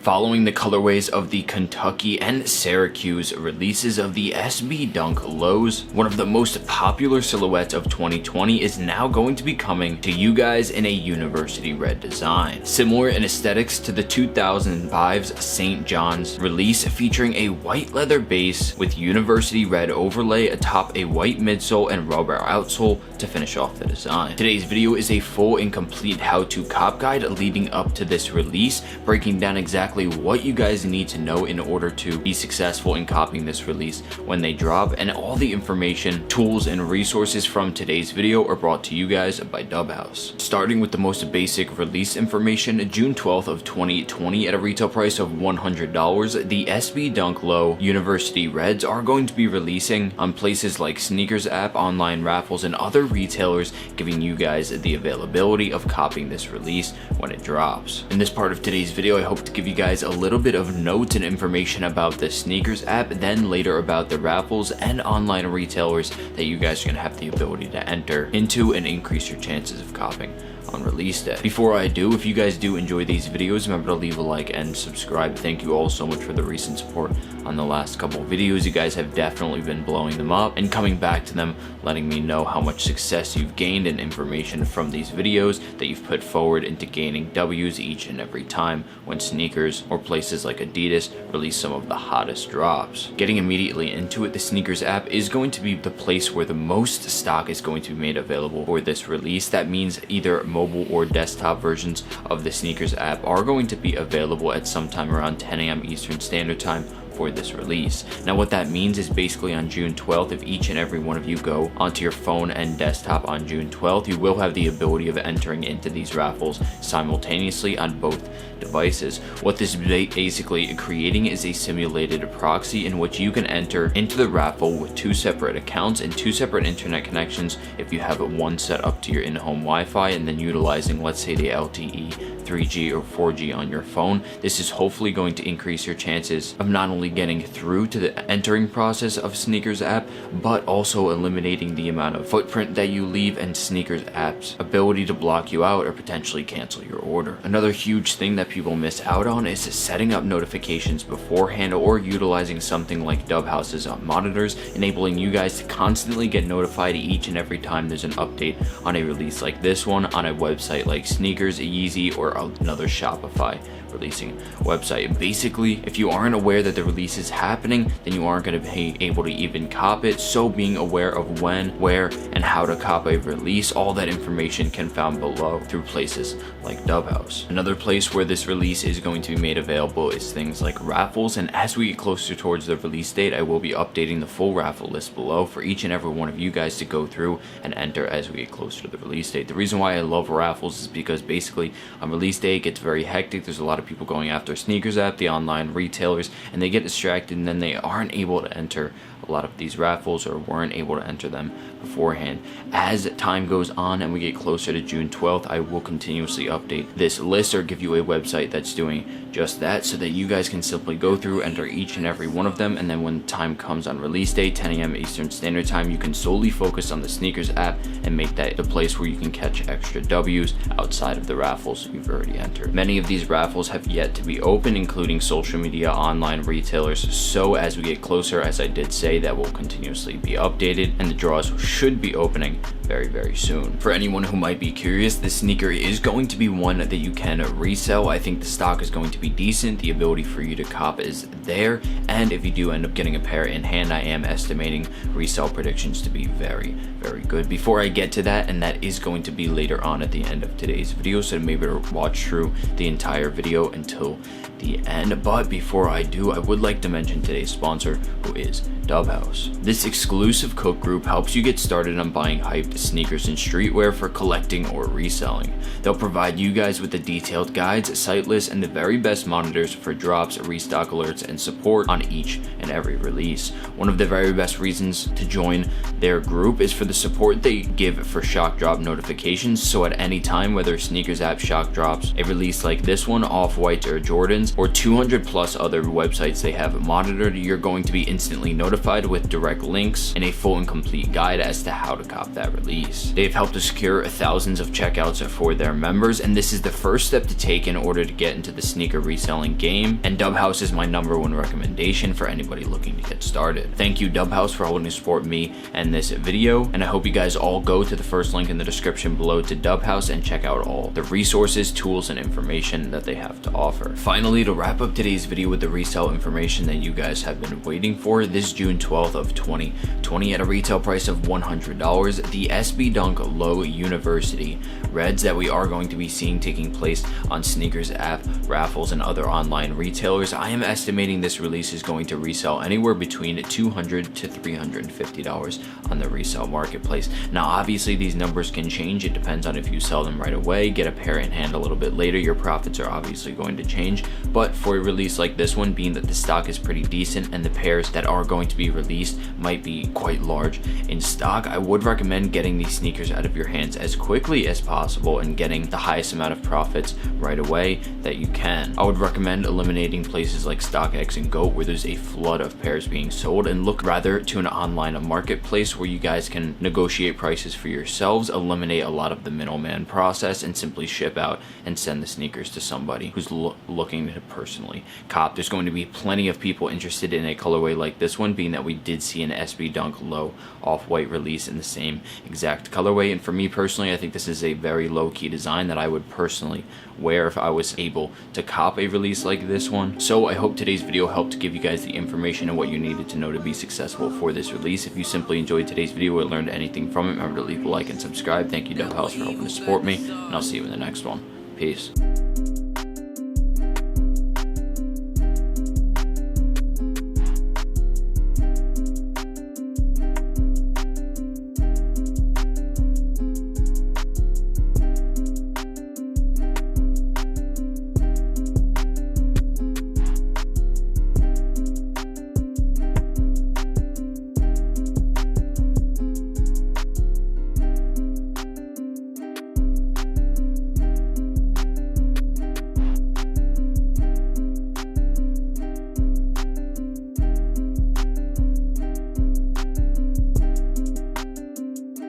Following the colorways of the Kentucky and Syracuse releases of the SB Dunk Lows, one of the most popular silhouettes of 2020 is now going to be coming to you guys in a university red design. Similar in aesthetics to the 2005's St. John's release, featuring a white leather base with university red overlay atop a white midsole and rubber outsole to finish off the design. Today's video is a full and complete how-to cop guide leading up to this release, breaking down exactly what you guys need to know in order to be successful in copying this release when they drop, and all the information, tools, and resources from today's video are brought to you guys by DubHaus. Starting with the most basic release information, June 12th of 2020 at a retail price of $100, the SB Dunk Low University Reds are going to be releasing on places like SNKRS app, online raffles, and other retailers, giving you guys the availability of copying this release when it drops. In this part of today's video, I hope to give you guys a little bit of notes and information about the SNKRS app, then later about the raffles and online retailers that you guys are going to have the ability to enter into and increase your chances of copying on release day. Before I do, if you guys do enjoy these videos, remember to leave a like and subscribe. Thank you all so much for the recent support on the last couple of videos. You guys have definitely been blowing them up and coming back to them, letting me know how much success you've gained and information from these videos that you've put forward into gaining W's each and every time when SNKRS or places like Adidas release some of the hottest drops. Getting immediately into it, the SNKRS app is going to be the place where the most stock is going to be made available for this release. That means either mobile or desktop versions of the SNKRS app are going to be available at sometime around 10 a.m. Eastern Standard Time for this release. Now what that means is basically on June 12th, if each and every one of you go onto your phone and desktop on June 12th, you will have the ability of entering into these raffles simultaneously on both devices. What this is basically creating is a simulated proxy in which you can enter into the raffle with two separate accounts and two separate internet connections if you have one set up to your in-home Wi-Fi and then utilizing, let's say, the LTE 3G or 4G on your phone. This is hopefully going to increase your chances of not only getting through to the entering process of SNKRS app, but also eliminating the amount of footprint that you leave and SNKRS app's ability to block you out or potentially cancel your order. Another huge thing that people miss out on is setting up notifications beforehand or utilizing something like DubHaus's monitors, enabling you guys to constantly get notified each and every time there's an update on a release like this one on a website like SNKRS, Yeezy, or another Shopify releasing website. Basically, if you aren't aware that the release is happening, then you aren't going to be able to even cop it. So being aware of when, where, and how to cop a release, all that information can be found below through places like DubHaus. Another place where this release is going to be made available is things like raffles, and as we get closer towards the release date, I will be updating the full raffle list below for each and every one of you guys to go through and enter as we get closer to the release date. The reason why I love raffles is because basically on release day it gets very hectic. There's a lot of people going after SNKRS app, the online retailers, and they get distracted and then they aren't able to enter a lot of these raffles or weren't able to enter them beforehand. As time goes on and we get closer to June 12th, I will continuously update this list or give you a website that's doing just that so that you guys can simply go through, enter each and every one of them, and then when time comes on release day, 10 a.m. Eastern Standard Time, you can solely focus on the SNKRS app and make that the place where you can catch extra W's outside of the raffles you've already entered. Many of these raffles have yet to be open, including social media, online retailers, so as we get closer, as I did say, that will continuously be updated and the draws should be opening very soon. For anyone who might be curious, this sneaker is going to be one that you can resell. I think the stock is going to be decent, the ability for you to cop is there, and if you do end up getting a pair in hand, I am estimating resale predictions to be very good. Before I get to that, and that is going to be later on at the end of today's video, so maybe watch through the entire video until the end. But before I do, I would like to mention today's sponsor, who is DubHaus. This exclusive cook group helps you get started on buying hyped sneakers and streetwear for collecting or reselling. They'll provide you guys with the detailed guides, site lists, and the very best monitors for drops, restock alerts, and support on each and every release. One of the very best reasons to join their group is for the support they give for shock drop notifications. So at any time, whether SNKRS app shock drops a release like this one, Off-Whites or Jordans, or 200 plus other websites they have monitored, you're going to be instantly notified with direct links and a full and complete guide as to how to cop that release. release. They've helped to secure thousands of checkouts for their members, and this is the first step to take in order to get into the sneaker reselling game, and DubHaus is my #1 recommendation for anybody looking to get started. Thank you DubHaus for helping to support me and this video, and I hope you guys all go to the first link in the description below to DubHaus and check out all the resources, tools, and information that they have to offer. Finally, to wrap up today's video with the resale information that you guys have been waiting for, this June 12th of 2020 at a retail price of $100, the SB Dunk Low University Reds that we are going to be seeing taking place on SNKRS app, raffles, and other online retailers. I am estimating this release is going to resell anywhere between $200 to $350 on the resale marketplace. Now, obviously, these numbers can change. It depends on if you sell them right away, get a pair in hand a little bit later, your profits are obviously going to change. But for a release like this one, being that the stock is pretty decent and the pairs that are going to be released might be quite large in stock, I would recommend getting these sneakers out of your hands as quickly as possible and getting the highest amount of profits right away that you can. I would recommend eliminating places like Stockx and GOAT where there's a flood of pairs being sold, and look rather to an online marketplace where you guys can negotiate prices for yourselves, eliminate a lot of the middleman process, and simply ship out and send the sneakers to somebody who's looking to personally cop. There's going to be plenty of people interested in a colorway like this one, being that we did see an SB Dunk Low off-white release in the same exact colorway, and for me personally, I think this is a very low-key design that I would personally wear if I was able to cop a release like this one. So I hope today's video helped to give you guys the information and what you needed to know to be successful for this release. If you simply enjoyed today's video or learned anything from it, remember to leave a like and subscribe. Thank you DubHaus for helping to support me, and I'll see you in the next one. Peace.